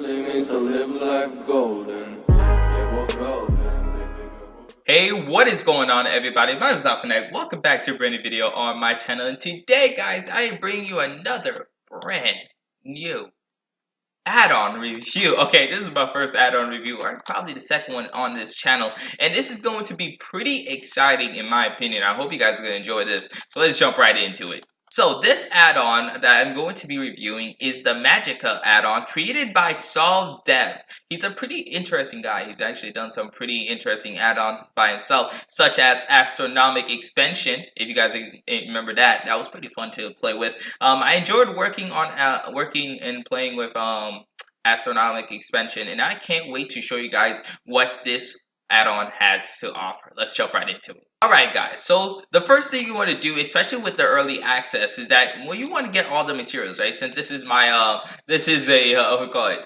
really means to live life golden. Yeah, we're golden, baby. Hey, what is going on, everybody? My name is Alphanet. Welcome back to a brand new video on my channel. And today, guys, I am bringing you another brand new add-on review. Okay, this is my first add-on review, or probably the second one on this channel. And this is going to be pretty exciting in my opinion. I hope you guys are going to enjoy this. So let's jump right into it. So this add-on that I'm going to be reviewing is the Magicá add-on created by Solve Dev. He's a pretty interesting guy. He's actually done some pretty interesting add-ons by himself, such as Astronomic Expansion. If you guys remember that, that was pretty fun to play with. I enjoyed working and playing with Astronomic Expansion, and I can't wait to show you guys what this add-on has to offer. Let's jump right into it. Alright guys, so the first thing you want to do, especially with the early access, is that when you want to get all the materials, right? Since this is my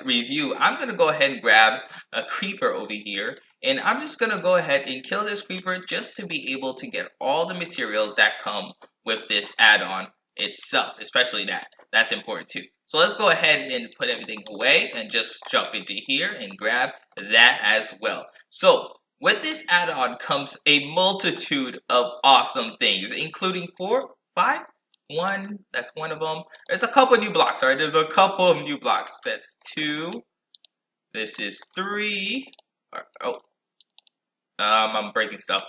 review, I'm gonna go ahead and grab a creeper over here, and I'm just gonna go ahead and kill this creeper just to be able to get all the materials that come with this add-on itself, especially that. That's important too. So let's go ahead and put everything away and just jump into here and grab that as well. So with this add-on comes a multitude of awesome things, including that's one of them. There's a couple new blocks, alright? There's a couple of new blocks. That's 2. This is 3. I'm breaking stuff.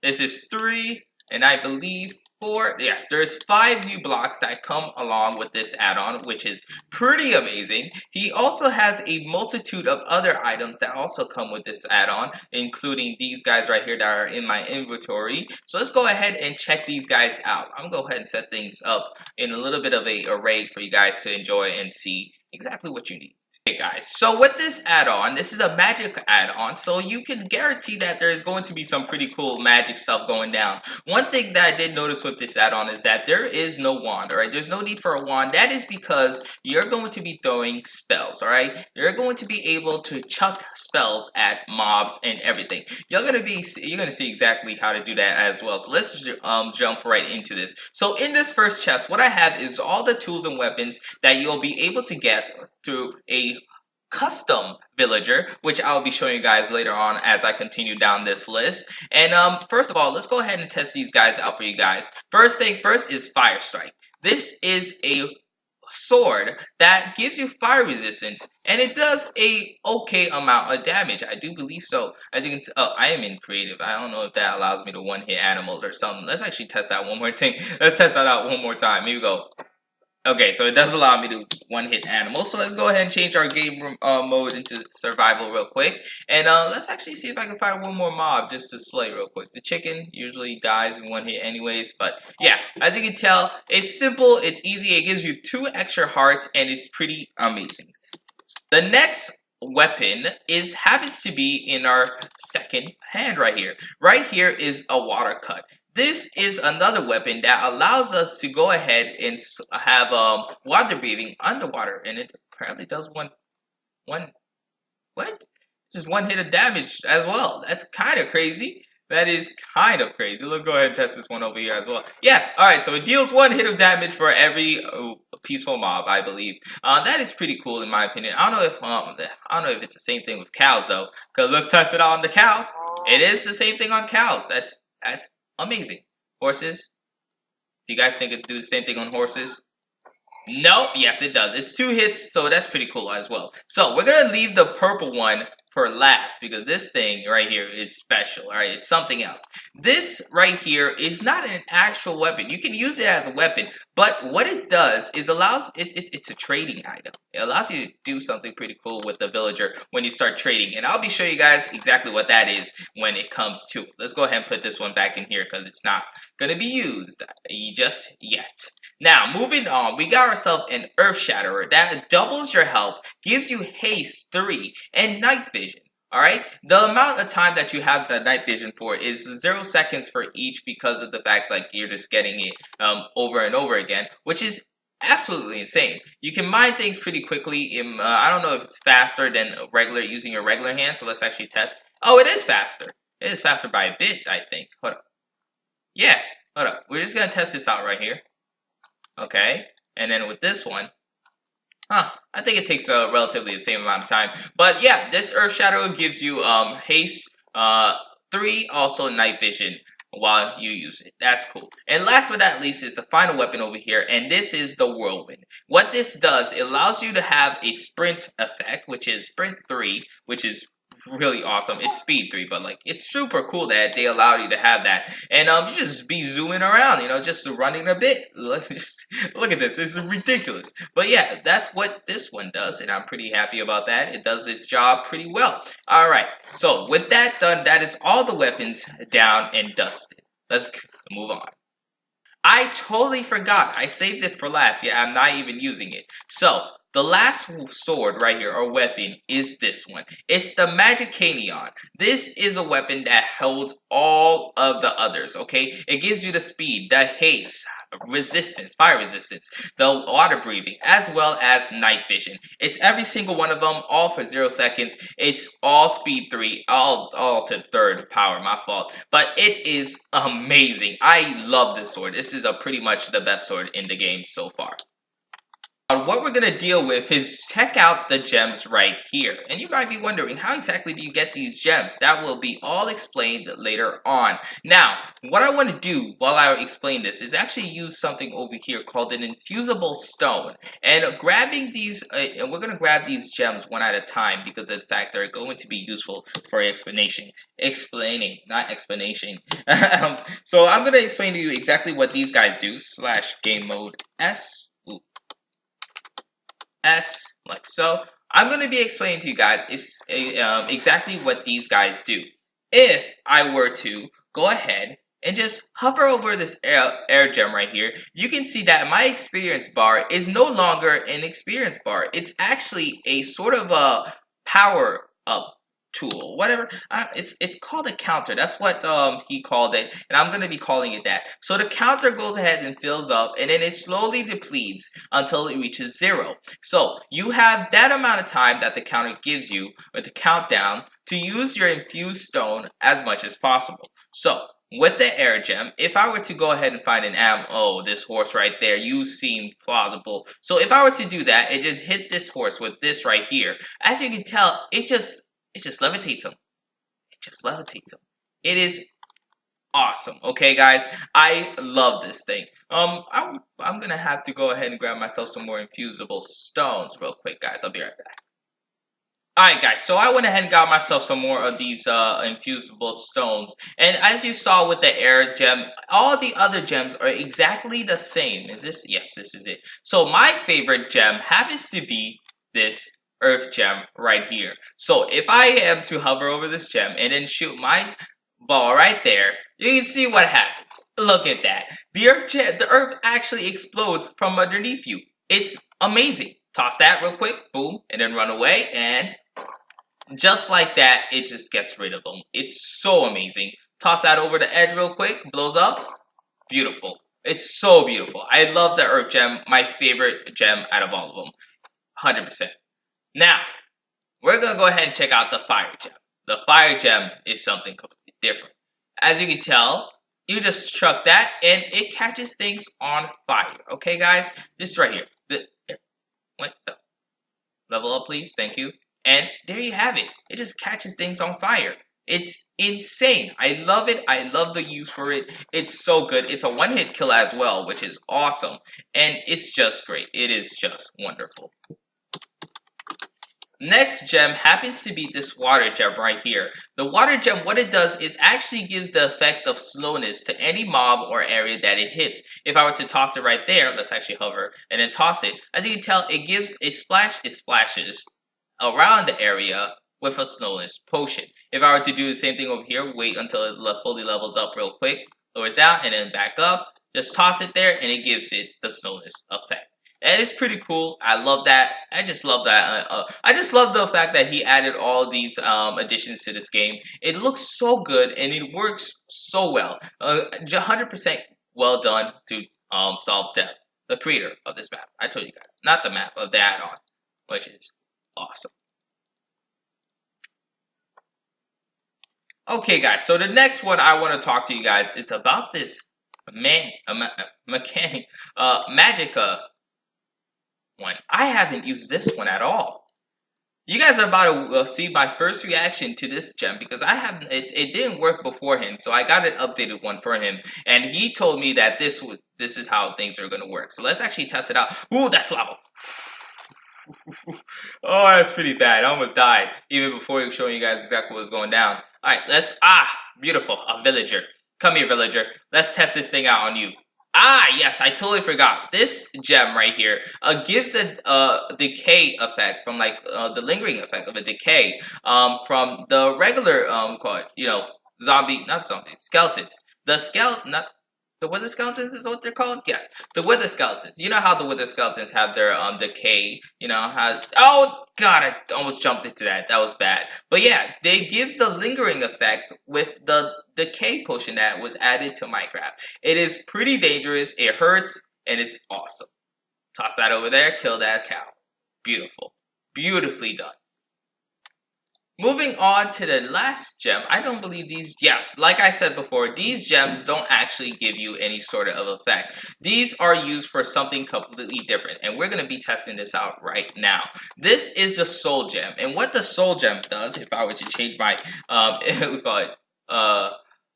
This is 3, and I believe 4. Yes, there's 5 new blocks that come along with this add-on, which is pretty amazing. He also has a multitude of other items that also come with this add-on, including these guys right here that are in my inventory. So let's go ahead and check these guys out. I'm gonna go ahead and set things up in a little bit of an array for you guys to enjoy and see exactly what you need. Hey guys, so with this add-on, this is a magic add-on, so you can guarantee that there is going to be some pretty cool magic stuff going down. One thing that I did notice with this add-on is that there is no wand, alright? There's no need for a wand. That is because you're going to be throwing spells, alright? You're going to be able to chuck spells at mobs and everything. You're gonna see exactly how to do that as well. So let's just jump right into this. So in this first chest, what I have is all the tools and weapons that you'll be able to get through a custom villager, which I'll be showing you guys later on as I continue down this list. And first of all, let's go ahead and test these guys out for you guys. First thing first is Fire Strike. This is a sword that gives you fire resistance, and it does a okay amount of damage. I do believe so. As you can tell, I am in creative. I don't know if that allows me to one-hit animals or something. Let's actually test that one more thing. Let's test that out one more time. Here we go. Okay, so it does allow me to one-hit animals. So let's go ahead and change our game mode into survival real quick. And let's actually see if I can find one more mob just to slay real quick. The chicken usually dies in one hit anyways. But yeah, as you can tell, it's simple, it's easy. It gives you 2 extra hearts, and it's pretty amazing. The next weapon happens to be in our second hand right here. Right here is a water cut. This is another weapon that allows us to go ahead and have water breathing underwater, and it apparently does just one hit of damage as well. That's kind of crazy. That is kind of crazy. Let's go ahead and test this one over here as well. Yeah, alright, so it deals 1 hit of damage for every peaceful mob, I believe. That is pretty cool in my opinion. I don't know if it's the same thing with cows though, because let's test it out on the cows. It is the same thing on cows. That's amazing. Horses? Do you guys think it do the same thing on horses? Nope. Yes, it does. It's 2 hits, so that's pretty cool as well. So we're gonna leave the purple one for last, because this thing right here is special, alright? It's something else. This right here is not an actual weapon. You can use it as a weapon, but what it does is it's a trading item. It allows you to do something pretty cool with the villager when you start trading, and I'll be showing you guys exactly what that is when it comes to it. Let's go ahead and put this one back in here because it's not gonna be used just yet. Now, moving on, we got ourselves an Earth Shatterer that doubles your health, gives you haste 3, and night vision. Alright, the amount of time that you have the night vision for is 0 seconds for each, because of the fact like you're just getting it over and over again, which is absolutely insane. You can mine things pretty quickly. I don't know if it's faster than using your regular hand, so let's actually test. Oh, it is faster. It is faster by a bit, I think. Hold up. Yeah, hold up. We're just gonna test this out right here. Okay, and then with this one, I think it takes relatively the same amount of time. But yeah, this Earth Shadow gives you haste 3, also night vision while you use it. That's cool. And last but not least is the final weapon over here, and this is the Whirlwind. What this does, it allows you to have a sprint effect, which is sprint 3, which is really awesome. It's speed 3, but like it's super cool that they allow you to have that. And you just be zooming around, you know, just running a bit. Just look at this. This is ridiculous. But yeah, that's what this one does, and I'm pretty happy about that. It does its job pretty well. Alright, so with that done, that is all the weapons down and dusted. Let's move on. I totally forgot. I saved it for last. Yeah, I'm not even using it. So, the last sword right here, or weapon, is this one. It's the Magicá. This is a weapon that holds all of the others, okay? It gives you the speed, the haste, resistance, fire resistance, the water breathing, as well as night vision. It's every single one of them, all for 0 seconds. It's all speed 3, all to 3rd power, my fault. But it is amazing. I love this sword. This is pretty much the best sword in the game so far. What we're going to deal with is check out the gems right here. And you might be wondering, how exactly do you get these gems? That will be all explained later on. Now, what I want to do while I explain this is actually use something over here called an Infusible Stone. And grabbing these, and we're going to grab these gems one at a time because of the fact they're going to be useful for explanation. Not explanation. So I'm going to explain to you exactly what these guys do. / game mode S. Like so. I'm going to be explaining to you guys exactly what these guys do. If I were to go ahead and just hover over this air gem right here, you can see that my experience bar is no longer an experience bar. It's actually a sort of a power up tool, whatever. It's called a counter. That's what he called it, and I'm going to be calling it that. So the counter goes ahead and fills up, and then it slowly depletes until it reaches 0. So you have that amount of time that the counter gives you, with the countdown, to use your infused stone as much as possible. So with the air gem, if I were to go ahead and find an this horse right there, you seem plausible. So if I were to do that, and just hit this horse with this right here, as you can tell, it just levitates him. It just levitates him. It is awesome. Okay, guys, I love this thing. I'm gonna have to go ahead and grab myself some more infusible stones real quick, guys. I'll be right back. Alright, guys, so I went ahead and got myself some more of these infusible stones. And as you saw with the air gem, all the other gems are exactly the same. Is this? Yes, this is it. So my favorite gem happens to be this Earth gem right here. So if I am to hover over this gem and then shoot my ball right there, you can see what happens. Look at that. The Earth actually explodes from underneath you. It's amazing. Toss that real quick, boom, and then run away, and just like that, it just gets rid of them. It's so amazing. Toss that over the edge real quick, blows up. Beautiful. It's so beautiful. I love the Earth gem, my favorite gem out of all of them. 100%. Now, we're going to go ahead and check out the fire gem. The fire gem is something completely different. As you can tell, you just struck that and it catches things on fire. Okay, guys? This is right here. Level up, please. Thank you. And there you have it. It just catches things on fire. It's insane. I love it. I love the use for it. It's so good. It's a one-hit kill as well, which is awesome. And it's just great. It is just wonderful. Next gem happens to be this water gem right here. The water gem, what it does is actually gives the effect of slowness to any mob or area that it hits. If I were to toss it right there, let's actually hover and then toss it. As you can tell, it gives a splash, it splashes around the area with a slowness potion. If I were to do the same thing over here, wait until it fully levels up real quick, lowers down and then back up, just toss it there and it gives it the slowness effect. And it's pretty cool. I love that. I just love that. I just love the fact that he added all these additions to this game. It looks so good and it works so well. 100% well done to Solve Death, the creator of this map. I told you guys, not the map, of the add-on, which is awesome. Okay, guys. So the next one I want to talk to you guys is about this Magicá. one. I haven't used this one at all. You guys are about to see my first reaction to this gem because I haven't. It didn't work beforehand, so I got an updated one for him, and he told me that this is how things are gonna work. So let's actually test it out. Ooh, that's lava. Oh, that's pretty bad. I almost died even before showing you guys exactly what was going down. All right, beautiful, a villager. Come here, villager. Let's test this thing out on you. Yes, I totally forgot. This gem right here gives a decay effect from like the lingering effect of a decay from the regular skeletons. The wither skeletons is what they're called? Yes, the wither skeletons. You know how the wither skeletons have their decay, oh god, I almost jumped into that. That was bad. But yeah, they gives the lingering effect with the decay potion that was added to Minecraft. It is pretty dangerous, it hurts, and it's awesome. Toss that over there, kill that cow. Beautiful. Beautifully done. Moving on to the last gem, I don't believe yes, like I said before, these gems don't actually give you any sort of effect. These are used for something completely different, and we're going to be testing this out right now. This is the soul gem, and what the soul gem does, if I were to change my, we call it,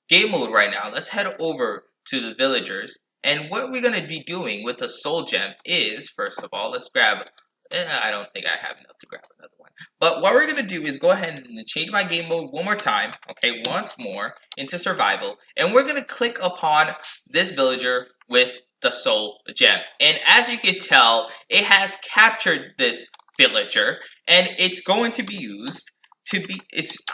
game mode right now, let's head over to the villagers, and what we're going to be doing with the soul gem is, first of all, let's grab, I don't think I have enough to grab another one. But what we're going to do is go ahead and change my game mode one more time, okay, once more, into survival. And we're going to click upon this villager with the soul gem. And as you can tell, it has captured this villager, and it's going to be used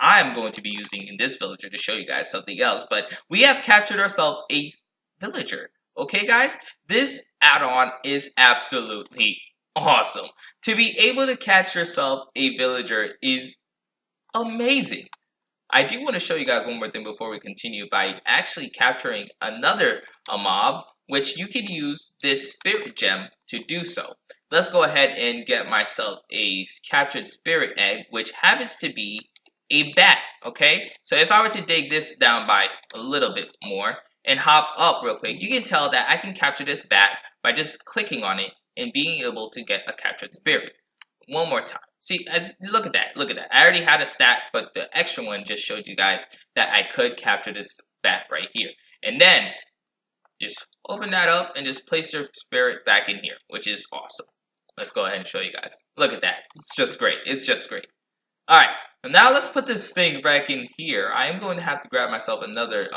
I'm going to be using this villager to show you guys something else. But we have captured ourselves a villager, okay, guys? This add-on is absolutely awesome. To be able to catch yourself a villager is amazing. I do want to show you guys one more thing before we continue by actually capturing another mob, which you can use this spirit gem to do so. Let's go ahead and get myself a captured spirit egg, which happens to be a bat, okay? So if I were to dig this down by a little bit more and hop up real quick, you can tell that I can capture this bat by just clicking on it and being able to get a captured spirit. One more time. See, look at that. Look at that. I already had a stat, but the extra one just showed you guys that I could capture this bat right here. And then just open that up and just place your spirit back in here, which is awesome. Let's go ahead and show you guys. Look at that. It's just great. It's just great. All right. Now let's put this thing back in here. I am going to have to grab myself another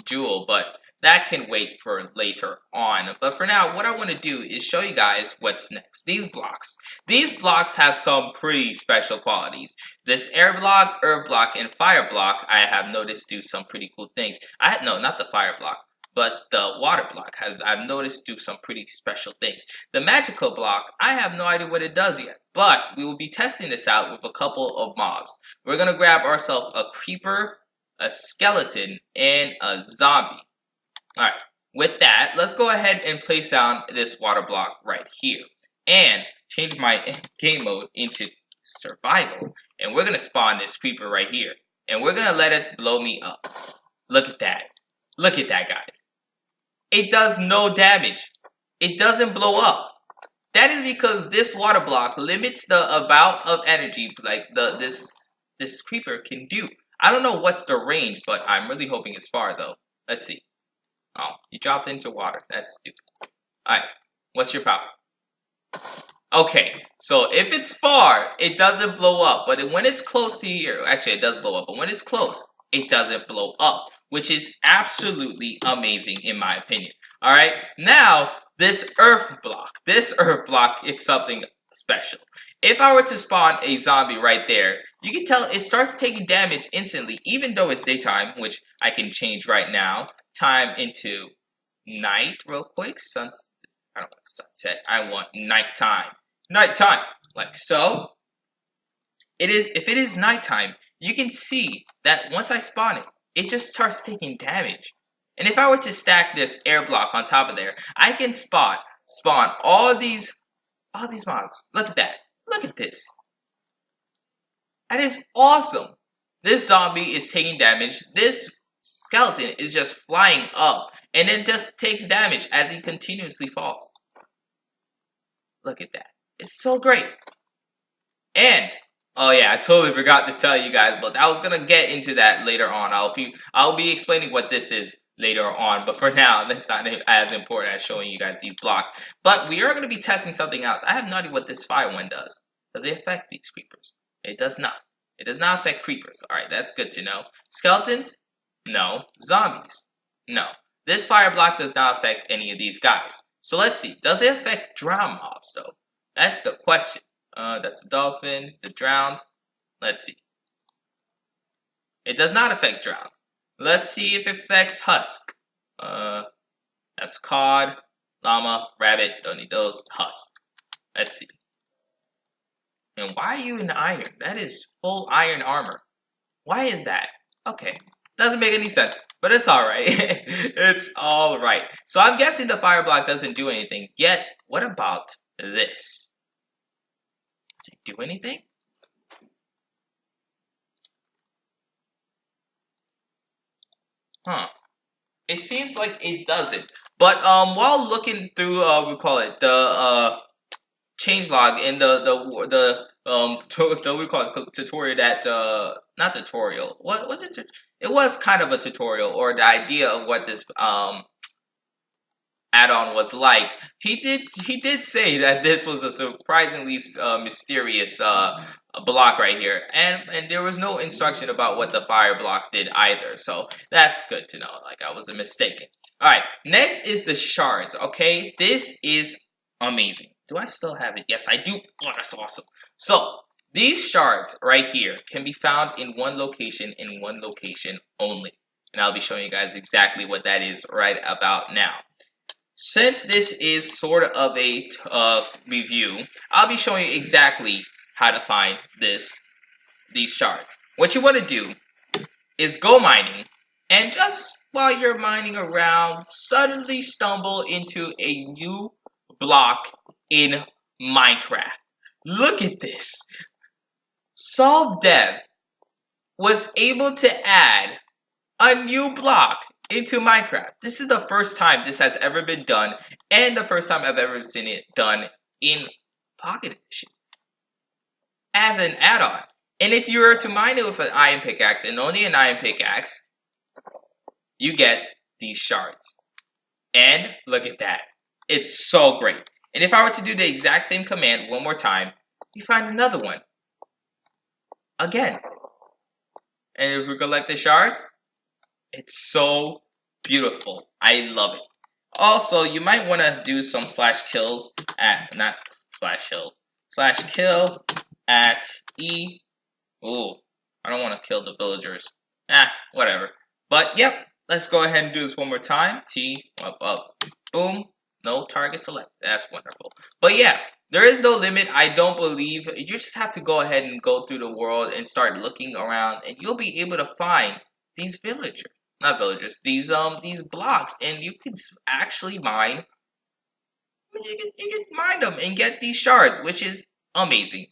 jewel, but that can wait for later on. But for now, what I want to do is show you guys what's next. These blocks have some pretty special qualities. This air block, earth block, and fire block, I have noticed do some pretty cool things. No, not the fire block, but the water block I've noticed do some pretty special things. The magical block, I have no idea what it does yet, but we will be testing this out with a couple of mobs. We're going to grab ourselves a creeper, a skeleton, and a zombie. Alright, with that, let's go ahead and place down this water block right here. And change my game mode into survival. And we're going to spawn this creeper right here. And we're going to let it blow me up. Look at that. Look at that, guys. It does no damage. It doesn't blow up. That is because this water block limits the amount of energy like this creeper can do. I don't know what's the range, but I'm really hoping it's far though. Let's see. Oh, you dropped into water. That's stupid. Alright, what's your power? Okay, so if it's far, it doesn't blow up. But when it's close to here, actually it does blow up. But when it's close, it doesn't blow up. Which is absolutely amazing in my opinion. Alright, now this earth block. This earth block is something special. If I were to spawn a zombie right there, you can tell it starts taking damage instantly, even though it's daytime, which I can change right now. Time into night real quick. I don't want sunset. I want nighttime. Nighttime, like so. If it is nighttime, you can see that once I spawn it, it just starts taking damage. And if I were to stack this air block on top of there, I can spawn all these mobs. Look at that. Look at this. That is awesome. This zombie is taking damage. This skeleton is just flying up and then just takes damage as he continuously falls. Look at that. It's so great. And oh yeah, I totally forgot to tell you guys, but I was gonna get into that later on. I'll be explaining what this is later on, but for now, that's not as important as showing you guys these blocks. But we are gonna be testing something out. I have no idea what this fire one does. Does it affect these creepers? It does not. It does not affect creepers. Alright, that's good to know. Skeletons? No. Zombies? No. This fire block does not affect any of these guys. So let's see. Does it affect drown mobs though? That's the question. That's the dolphin, the drowned. Let's see. It does not affect drowns. Let's see if it affects husk. That's cod, llama, rabbit, don't need those, husk. Let's see. And why are you in iron? That is full iron armor. Why is that? Okay, doesn't make any sense, but it's alright. It's alright. So I'm guessing the fire block doesn't do anything. Yet, what about this? Does it do anything? Huh. It seems like it doesn't. But while looking through we call it the changelog in the we call it tutorial that not tutorial. What was it? It was kind of a tutorial or the idea of what this add-on was like. He did say that this was a surprisingly mysterious block right here, and there was no instruction about what the fire block did either, so that's good to know. Like, I wasn't mistaken. All right, next is the shards. Okay, this is amazing. Do I still have it? Yes, I do. Oh, that's awesome. So these shards right here can be found in one location only, and I'll be showing you guys exactly what that is right about now. Since this is sort of a review, I'll be showing you exactly how to find these shards. What you want to do is go mining, and just while you're mining around, suddenly stumble into a new block in Minecraft. Look at this. Solve Dev was able to add a new block into Minecraft. This is the first time this has ever been done, and the first time I've ever seen it done in Pocket Edition as an add-on. And if you were to mine it with an iron pickaxe, and only an iron pickaxe, you get these shards. And look at that. It's so great. And if I were to do the exact same command one more time, you find another one. Again. And if we collect the shards, it's so beautiful. I love it. Also, you might want to do some /kills at, not /hill, /kill at E. Ooh, I don't want to kill the villagers. Whatever. But, yep, let's go ahead and do this one more time. T, up, boom. No target select. That's wonderful. But yeah, there is no limit. I don't believe. You just have to go ahead and go through the world and start looking around, and you'll be able to find these villagers. Not villagers. These blocks, and you can actually mine. You can mine them and get these shards, which is amazing.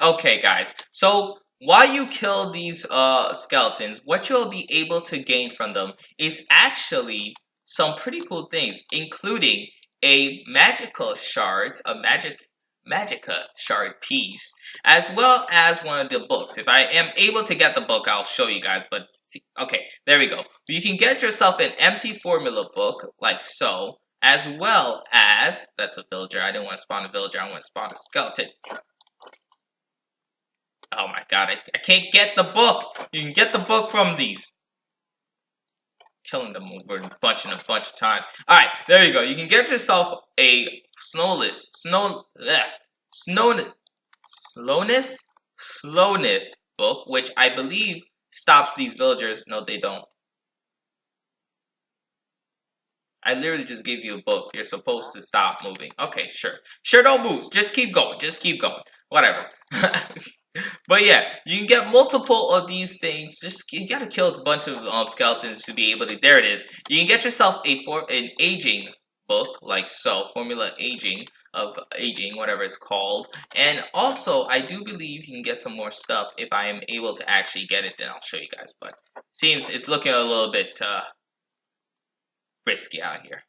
Okay, guys. So while you kill these skeletons, what you'll be able to gain from them is actually some pretty cool things, including a magical shard, Magicá shard piece, as well as one of the books. If I am able to get the book, I'll show you guys, but see, okay, there we go. You can get yourself an empty formula book, like so, as well as, that's a villager, I didn't want to spawn a villager, I want to spawn a skeleton. Oh my god, I can't get the book! You can get the book from these. Killing them over a bunch of times. Alright, there you go. You can get yourself a slowness book, which I believe stops these villagers. No, they don't. I literally just gave you a book. You're supposed to stop moving. Okay, sure. Sure, don't move. Just keep going. Just keep going. Whatever. But yeah, you can get multiple of these things. Just you gotta kill a bunch of skeletons to be able to. There it is. You can get yourself an aging book, like so, formula aging, whatever it's called. And also, I do believe you can get some more stuff if I am able to actually get it. Then I'll show you guys. But seems it's looking a little bit risky out here.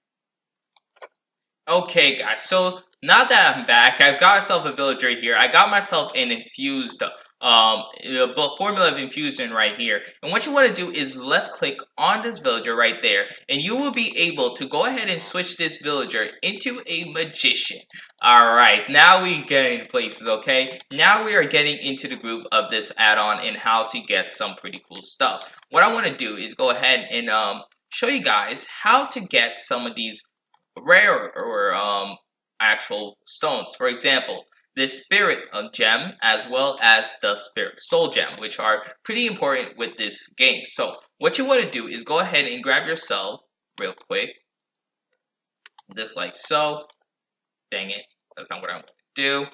Okay, guys. So now that I'm back, I've got myself a villager here. I got myself an infused formula of infusion right here. And what you want to do is left click on this villager right there, and you will be able to go ahead and switch this villager into a magician. Alright, now we get into places, okay? Now we are getting into the groove of this add-on and how to get some pretty cool stuff. What I want to do is go ahead and show you guys how to get some of these rare or actual stones. For example, this spirit gem as well as the spirit soul gem, which are pretty important with this game. So what you want to do is go ahead and grab yourself real quick, just like so. Dang it, that's not what I want to do.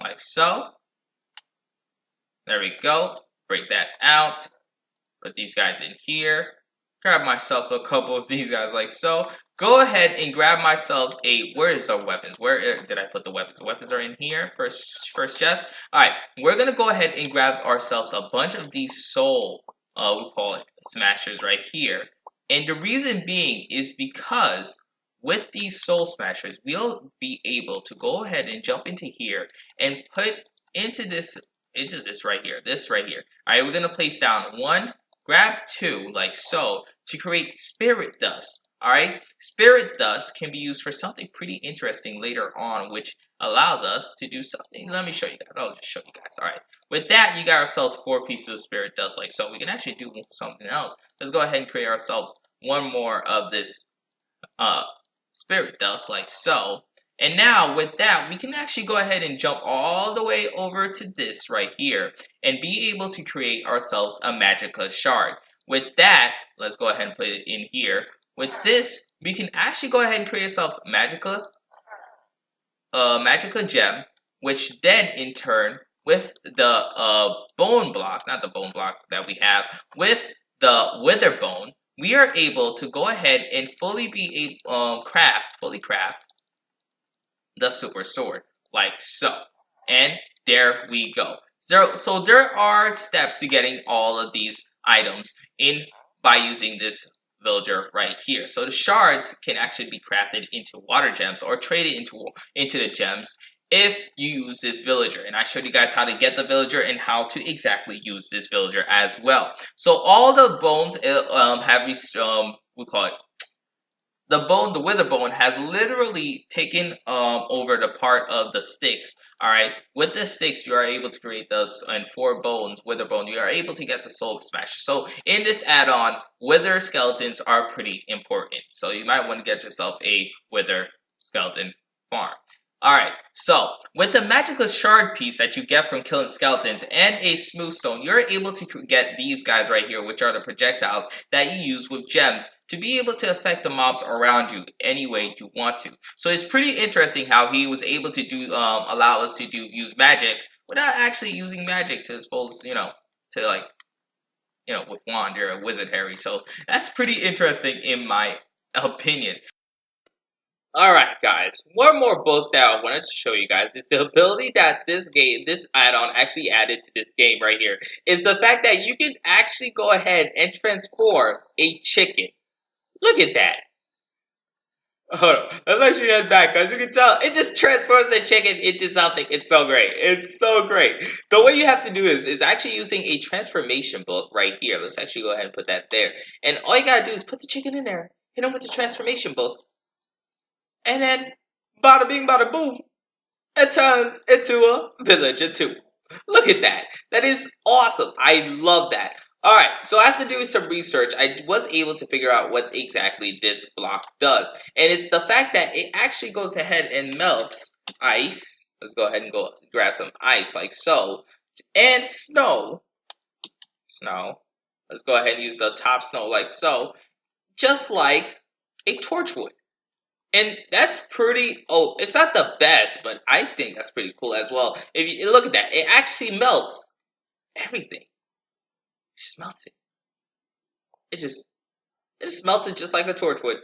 Like so. There we go. Break that out. Put these guys in here. Grab myself a couple of these guys like so. Go ahead and grab myself a, where is the weapons? Where did I put the weapons? The weapons are in here, first chest. Alright, we're going to go ahead and grab ourselves a bunch of these soul, we call it smashers right here. And the reason being is because with these soul smashers, we'll be able to go ahead and jump into here and put into this right here, this right here. Alright, we're going to place down 1, grab 2, like so, to create spirit dust. Alright, spirit dust can be used for something pretty interesting later on, which allows us to do something. Let me show you guys. I'll just show you guys. Alright, with that, you got ourselves 4 pieces of spirit dust, like so. We can actually do something else. Let's go ahead and create ourselves one more of this spirit dust, like so. And now with that, we can actually go ahead and jump all the way over to this right here and be able to create ourselves a Magicá shard. With that, let's go ahead and put it in here. With this, we can actually go ahead and create ourselves Magicá gem, which then in turn, with the bone block, not the bone block that we have, with the wither bone, we are able to go ahead and fully craft the super sword, like so. And there we go. So there are steps to getting all of these items in by using this villager right here. So the shards can actually be crafted into water gems or traded into the gems if you use this villager. And I showed you guys how to get the villager and how to exactly use this villager as well. So all the bones have these, we call it, the wither bone has literally taken over the part of the sticks. Alright, with the sticks you are able to create those, and 4 bones, wither bone, you are able to get the soul smasher. So in this add-on, wither skeletons are pretty important. So you might want to get yourself a wither skeleton farm. Alright, so with the Magicá shard piece that you get from killing skeletons and a smooth stone, you're able to get these guys right here, which are the projectiles that you use with gems to be able to affect the mobs around you any way you want to. So it's pretty interesting how he was able to do allow us to use magic without actually using magic to its fullest, with wand or a wizard Harry. So that's pretty interesting in my opinion. Alright guys, one more book that I wanted to show you guys is the ability that this add-on actually added to this game right here. Is the fact that you can actually go ahead and transform a chicken. Look at that. Hold on, let's actually head back. As you can tell, it just transforms the chicken into something. It's so great. It's so great. The way you have to do is actually using a transformation book right here. Let's actually go ahead and put that there. And all you gotta do is put the chicken in there, hit him with the transformation book. And then, bada bing, bada boom, it turns into a villager too. Look at that. That is awesome. I love that. Alright, so after doing some research, I was able to figure out what exactly this block does. And it's the fact that it actually goes ahead and melts ice. Let's go ahead and go grab some ice like so. And snow. Let's go ahead and use the top snow like so. Just like a torch would. And that's pretty, it's not the best, but I think that's pretty cool as well. If you look at that, it actually melts everything. It just melts it. It just melts it just like a torch would.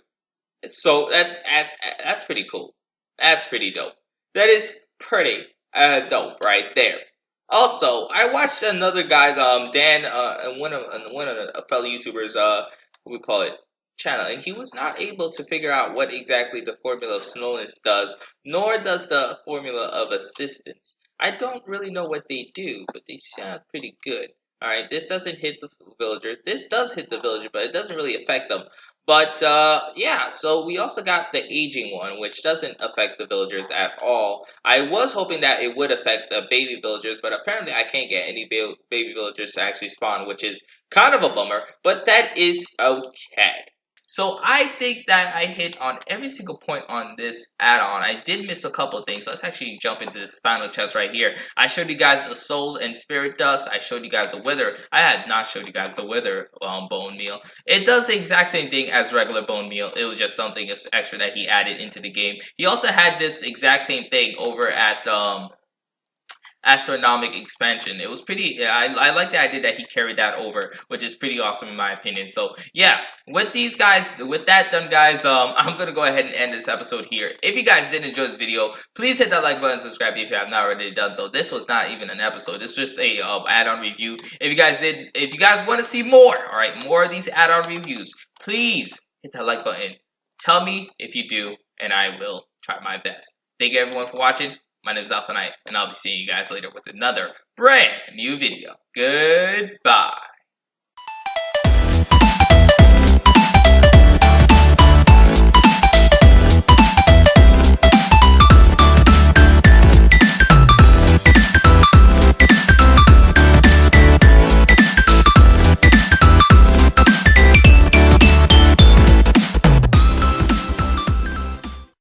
So that's pretty cool. That's pretty dope. That is pretty dope right there. Also, I watched another guy, Dan, one of the fellow YouTubers, what we call it, channel, and he was not able to figure out what exactly the formula of slowness does, nor does the formula of assistance. I don't really know what they do, but they sound pretty good. Alright, this doesn't hit the villagers. This does hit the villager, but it doesn't really affect them. But, yeah, so we also got the aging one, which doesn't affect the villagers at all. I was hoping that it would affect the baby villagers, but apparently I can't get any baby villagers to actually spawn, which is kind of a bummer, but that is okay. So I think that I hit on every single point on this add-on. I did miss a couple of things. Let's actually jump into this final chest right here. I showed you guys the souls and spirit dust. I showed you guys the wither. I had not showed you guys the wither bone meal. It does the exact same thing as regular bone meal. It was just something extra that he added into the game. He also had this exact same thing over at Astronomic Expansion. It was pretty, I like the idea that he carried that over, which is pretty awesome in my opinion. So yeah, with these guys, with that done guys, I'm gonna go ahead and end this episode here. If you guys did enjoy this video, please hit that like button, subscribe if you have not already done so. This was not even an episode, it's just a add-on review. If you guys want to see more, alright, more of these add-on reviews, please hit that like button. Tell me if you do, and I will try my best. Thank you everyone for watching. My name is Alpha Knight, and I'll be seeing you guys later with another brand new video. Goodbye.